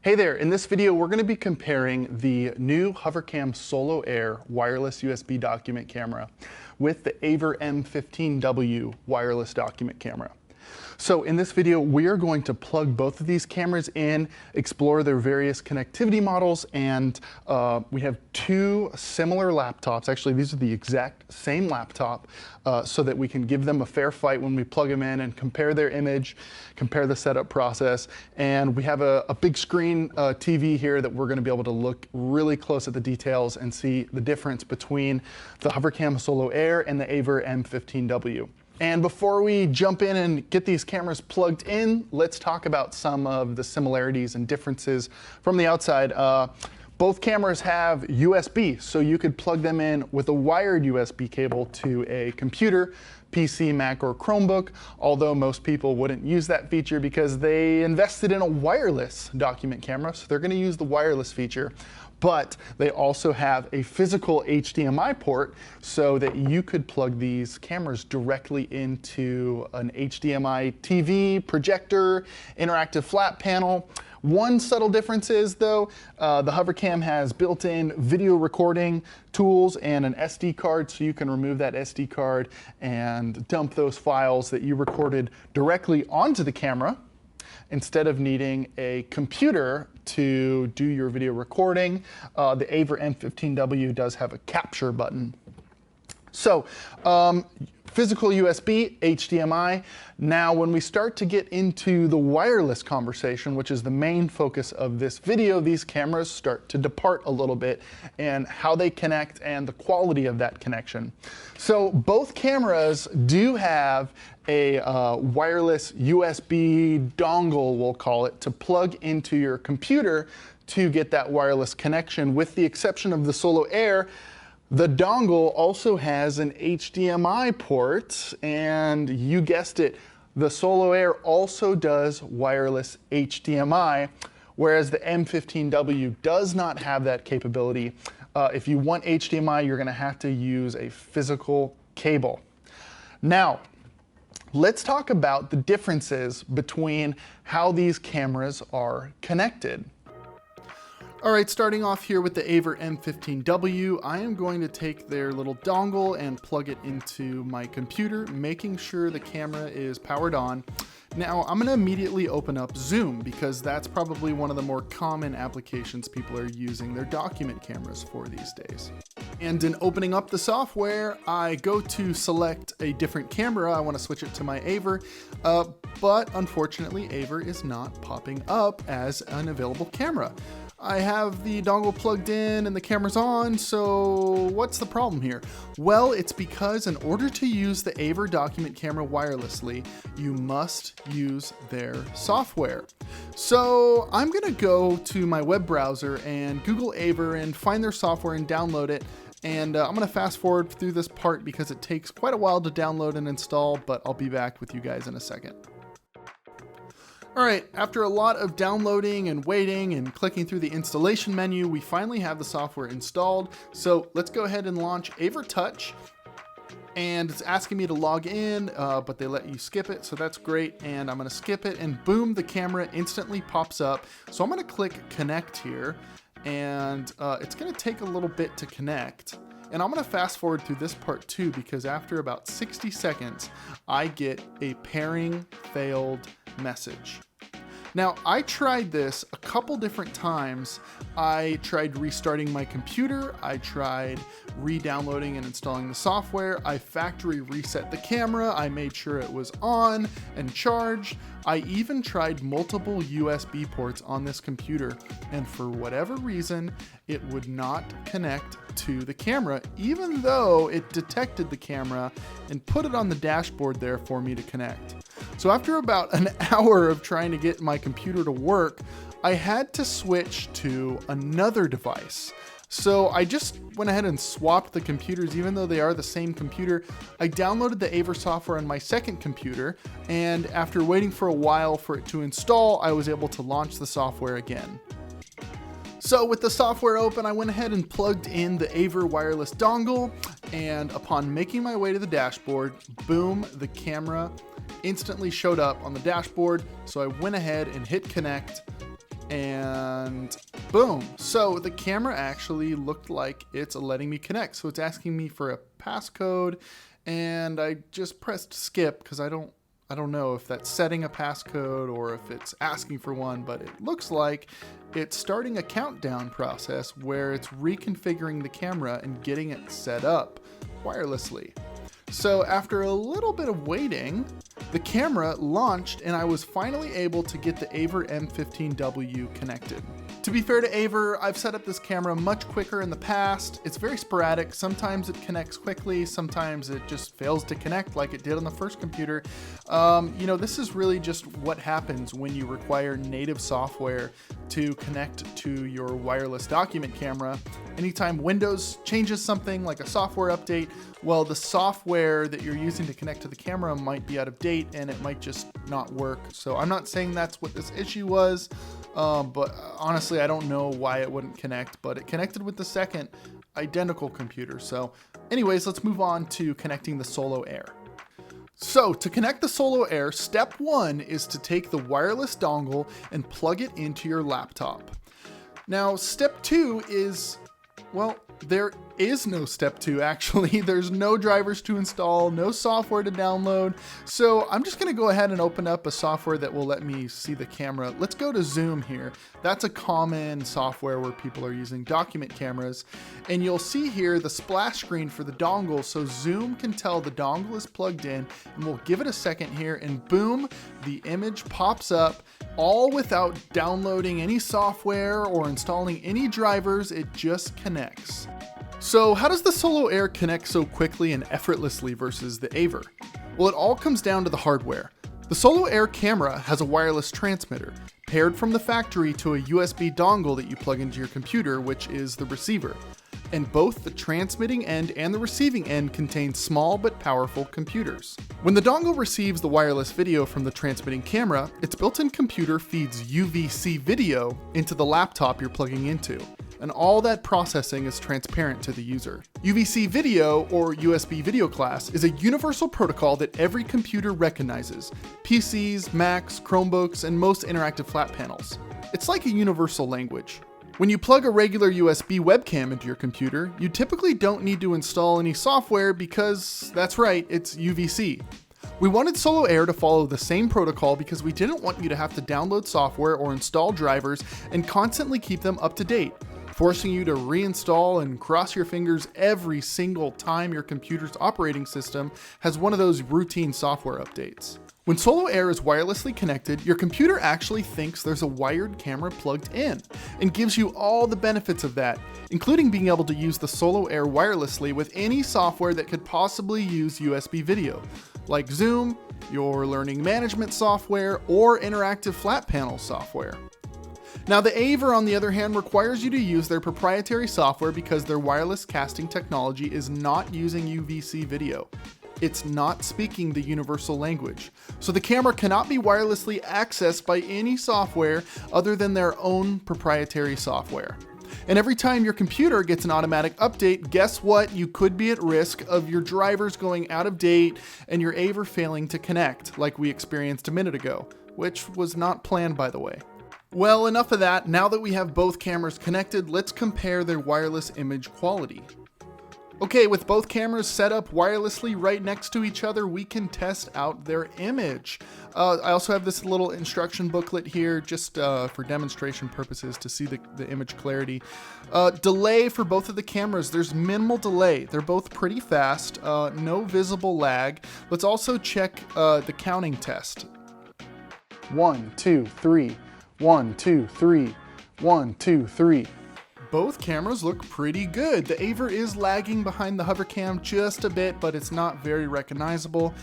Hey there, in this video we're going to be comparing the new HoverCam Solo Air wireless USB document camera with the Aver M15W wireless document camera. So in this video we are going to plug both of these cameras in, explore their various connectivity models, and we have two similar laptops. Actually, these are the exact same laptop, so that we can give them a fair fight when we plug them in and compare their image, compare the setup process. And we have a big screen TV here that we're going to be able to look really close at the details and see the difference between the HoverCam Solo Air and the Aver M15W. And before we jump in and get these cameras plugged in, let's talk about some of the similarities and differences from the outside. Both cameras have USB, so you could plug them in with a wired USB cable to a computer, PC, Mac, or Chromebook, although most people wouldn't use that feature because they invested in a wireless document camera, so they're going to use the wireless feature. But they also have a physical HDMI port so that you could plug these cameras directly into an HDMI TV, projector, interactive flat panel. One subtle difference is, though, the HoverCam has built-in video recording tools and an SD card, so you can remove that SD card and dump those files that you recorded directly onto the camera, instead of needing a computer to do your video recording. The Aver M15W does have a capture button. So, physical USB, HDMI. Now, when we start to get into the wireless conversation, which is the main focus of this video, these cameras start to depart a little bit and how they connect and the quality of that connection. So both cameras do have a wireless USB dongle, we'll call it, to plug into your computer to get that wireless connection. With the exception of the Solo Air, the dongle also has an HDMI port, and you guessed it, the Solo Air also does wireless HDMI, whereas the M15W does not have that capability. If you want HDMI, you're going to have to use a physical cable. Now, let's talk about the differences between how these cameras are connected. All right, starting off here with the Aver M15W, I am going to take their little dongle and plug it into my computer, making sure the camera is powered on. Now, I'm going to immediately open up Zoom because that's probably one of the more common applications people are using their document cameras for these days. And in opening up the software, I go to select a different camera. I want to switch it to my Aver, but unfortunately, Aver is not popping up as an available camera. I have the dongle plugged in and the camera's on, so what's the problem here? Well, it's because in order to use the Aver document camera wirelessly, you must use their software. So I'm gonna go to my web browser and Google Aver and find their software and download it. And I'm gonna fast forward through this part because it takes quite a while to download and install, but I'll be back with you guys in a second. All right, after a lot of downloading and waiting and clicking through the installation menu, we finally have the software installed. So let's go ahead and launch Aver Touch. And it's asking me to log in, but they let you skip it, so that's great. And I'm gonna skip it, and boom, the camera instantly pops up. So I'm gonna click Connect here, and it's gonna take a little bit to connect. And I'm gonna fast forward through this part too, because after about 60 seconds, I get a pairing failed message. Now, I tried this a couple different times. I tried restarting my computer. I tried re-downloading and installing the software. I factory reset the camera. I made sure it was on and charged. I even tried multiple USB ports on this computer, and for whatever reason, it would not connect to the camera, even though it detected the camera and put it on the dashboard there for me to connect. So after about an hour of trying to get my computer to work, I had to switch to another device. So I just went ahead and swapped the computers, even though they are the same computer. I downloaded the Aver software on my second computer, and after waiting for a while for it to install, I was able to launch the software again. So with the software open, I went ahead and plugged in the Aver wireless dongle, and upon making my way to the dashboard, boom, the camera instantly showed up on the dashboard. So I went ahead and hit connect, and boom. So the camera actually looked like it's letting me connect. So it's asking me for a passcode, and I just pressed skip because I don't know if that's setting a passcode or if it's asking for one, but it looks like it's starting a countdown process where it's reconfiguring the camera and getting it set up wirelessly. So after a little bit of waiting, the camera launched and I was finally able to get the Aver M15W connected. To be fair to Aver, I've set up this camera much quicker in the past. It's very sporadic. Sometimes it connects quickly, sometimes it just fails to connect like it did on the first computer. You know, this is really just what happens when you require native software to connect to your wireless document camera. Anytime Windows changes something like a software update, well, the software that you're using to connect to the camera might be out of date and it might just not work. So I'm not saying that's what this issue was, but honestly, I don't know why it wouldn't connect, but it connected with the second identical computer. So anyways, let's move on to connecting the Solo Air. So to connect the Solo Air, step one is to take the wireless dongle and plug it into your laptop. Now, step two is, well, there is no step two actually. There's no drivers to install, no software to download. So I'm just gonna go ahead and open up a software that will let me see the camera. Let's go to Zoom here. That's a common software where people are using document cameras. And you'll see here the splash screen for the dongle, so Zoom can tell the dongle is plugged in, and we'll give it a second here, and boom, the image pops up, all without downloading any software or installing any drivers. It just connects. So how does the Solo Air connect so quickly and effortlessly versus the Aver? Well, it all comes down to the hardware. The Solo Air camera has a wireless transmitter paired from the factory to a USB dongle that you plug into your computer, which is the receiver. And both the transmitting end and the receiving end contain small but powerful computers. When the dongle receives the wireless video from the transmitting camera, its built-in computer feeds UVC video into the laptop you're plugging into, and all that processing is transparent to the user. UVC video, or USB video class, is a universal protocol that every computer recognizes: PCs, Macs, Chromebooks, and most interactive flat panels. It's like a universal language. When you plug a regular USB webcam into your computer, you typically don't need to install any software because, that's right, it's UVC. We wanted Solo Air to follow the same protocol because we didn't want you to have to download software or install drivers and constantly keep them up to date, forcing you to reinstall and cross your fingers every single time your computer's operating system has one of those routine software updates. When Solo Air is wirelessly connected, your computer actually thinks there's a wired camera plugged in and gives you all the benefits of that, including being able to use the Solo Air wirelessly with any software that could possibly use USB video, like Zoom, your learning management software, or interactive flat panel software. Now, the Aver, on the other hand, requires you to use their proprietary software because their wireless casting technology is not using UVC video. It's not speaking the universal language. So the camera cannot be wirelessly accessed by any software other than their own proprietary software. And every time your computer gets an automatic update, guess what? You could be at risk of your drivers going out of date and your Aver failing to connect, like we experienced a minute ago, which was not planned, by the way. Well, enough of that. Now that we have both cameras connected, let's compare their wireless image quality. Okay, with both cameras set up wirelessly right next to each other, we can test out their image. I also have this little instruction booklet here just for demonstration purposes to see the image clarity. Delay for both of the cameras, there's minimal delay. They're both pretty fast, no visible lag. Let's also check the counting test. 1, 2, 3, 1, 2, 3, 1, 2, 3. Both cameras look pretty good. The Aver is lagging behind the HoverCam just a bit, but it's not very recognizable.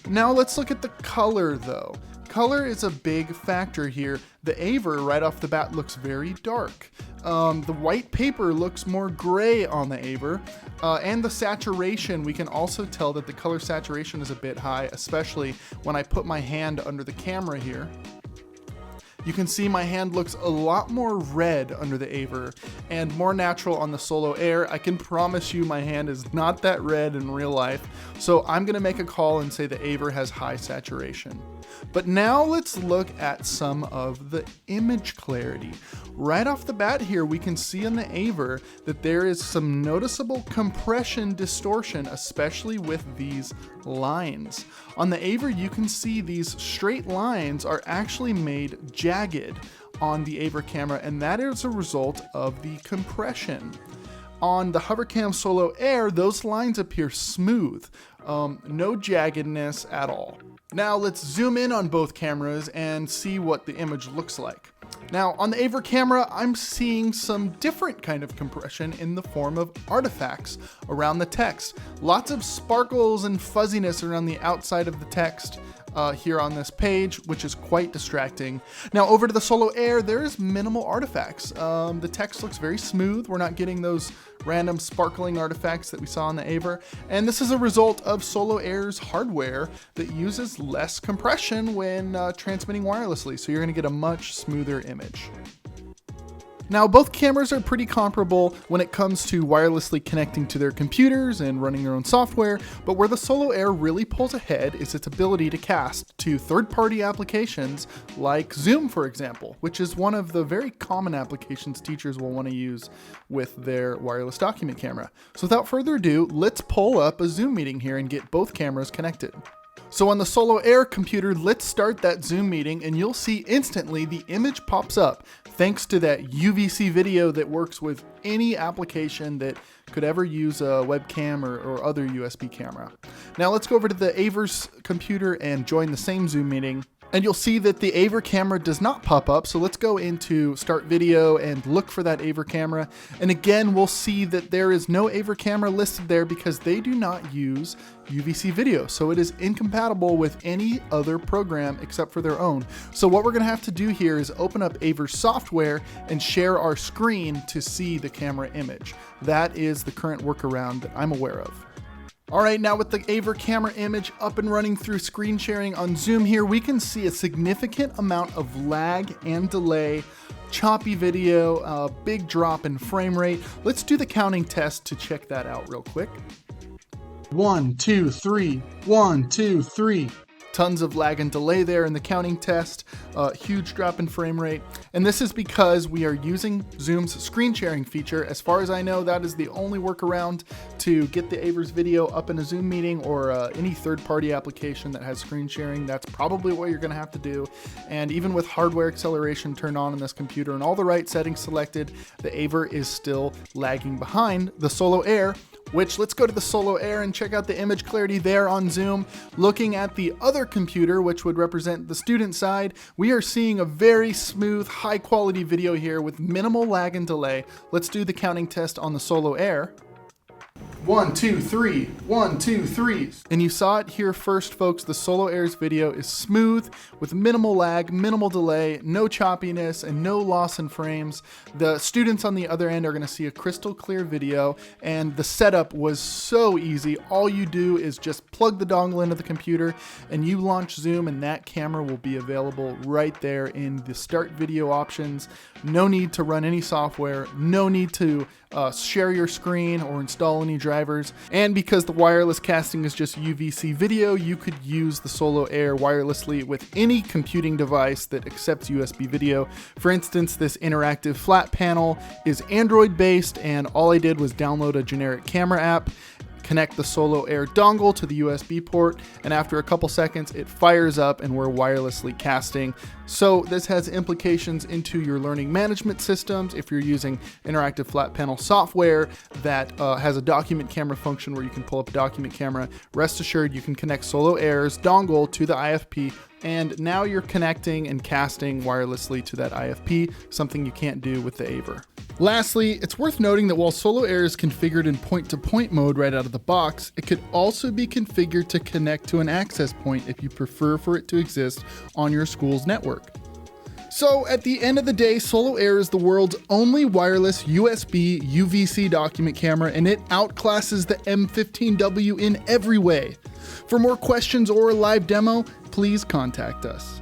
Now let's look at the color though. Color is a big factor here. The Aver right off the bat looks very dark. The white paper looks more gray on the Aver. And the saturation, we can also tell that the color saturation is a bit high, especially when I put my hand under the camera here. You can see my hand looks a lot more red under the Aver and more natural on the Solo Air. I can promise you my hand is not that red in real life, so I'm gonna make a call and say the Aver has high saturation. But now let's look at some of the image clarity. Right off the bat here, we can see on the Aver that there is some noticeable compression distortion, especially with these lines. On the Aver, you can see these straight lines are actually made jagged on the Aver camera, and that is a result of the compression. On the HoverCam Solo Air, those lines appear smooth, no jaggedness at all. Now let's zoom in on both cameras and see what the image looks like. Now on the Aver camera, I'm seeing some different kind of compression in the form of artifacts around the text. Lots of sparkles and fuzziness around the outside of the text here on this page, which is quite distracting. Now over to the Solo Air, there is minimal artifacts. The text looks very smooth. We're not getting those random sparkling artifacts that we saw on the Aver. And this is a result of Solo Air's hardware that uses less compression when transmitting wirelessly. So you're gonna get a much smoother image. Now, both cameras are pretty comparable when it comes to wirelessly connecting to their computers and running their own software, but where the Solo Air really pulls ahead is its ability to cast to third-party applications like Zoom, for example, which is one of the very common applications teachers will want to use with their wireless document camera. So without further ado, let's pull up a Zoom meeting here and get both cameras connected. So on the Solo Air computer, let's start that Zoom meeting and you'll see instantly the image pops up thanks to that UVC video that works with any application that could ever use a webcam or other USB camera. Now let's go over to the Aver's computer and join the same Zoom meeting. And you'll see that the Aver camera does not pop up. So let's go into Start Video and look for that Aver camera. And again, we'll see that there is no Aver camera listed there because they do not use UVC video. So it is incompatible with any other program except for their own. So what we're gonna have to do here is open up Aver's software and share our screen to see the camera image. That is the current workaround that I'm aware of. All right, now with the Aver camera image up and running through screen sharing on Zoom here, we can see a significant amount of lag and delay, choppy video, a big drop in frame rate. Let's do the counting test to check that out real quick. 1, 2, 3, 1, 2, 3. Tons of lag and delay there in the counting test, huge drop in frame rate. And this is because we are using Zoom's screen sharing feature. As far as I know, that is the only workaround to get the Aver's video up in a Zoom meeting or any third-party application that has screen sharing. That's probably what you're gonna have to do. And even with hardware acceleration turned on this computer and all the right settings selected, the Aver is still lagging behind the Solo Air, which let's go to the Solo Air and check out the image clarity there on Zoom. Looking at the other computer, which would represent the student side, we are seeing a very smooth, high quality video here with minimal lag and delay. Let's do the counting test on the Solo Air. 1, 2, 3, 1, 2, 3. And you saw it here first, folks. The Solo Air's video is smooth with minimal lag, minimal delay, no choppiness, and no loss in frames. The students on the other end are gonna see a crystal clear video, and the setup was so easy. All you do is just plug the dongle into the computer and you launch Zoom, and that camera will be available right there in the start video options. No need to run any software, no need to share your screen or install any drivers. And because the wireless casting is just UVC video, you could use the Solo Air wirelessly with any computing device that accepts USB video. For instance, this interactive flat panel is Android based, and all I did was download a generic camera app, connect the Solo Air dongle to the USB port, and after a couple seconds it fires up and we're wirelessly casting. So this has implications into your learning management systems. If you're using interactive flat panel software that has a document camera function where you can pull up a document camera, rest assured you can connect Solo Air's dongle to the IFP, and now you're connecting and casting wirelessly to that IFP, something you can't do with the Aver. Lastly, it's worth noting that while Solo Air is configured in point-to-point mode right out of the box, it could also be configured to connect to an access point if you prefer for it to exist on your school's network. So at the end of the day, Solo Air is the world's only wireless USB UVC document camera, and it outclasses the M15W in every way. For more questions or a live demo, please contact us.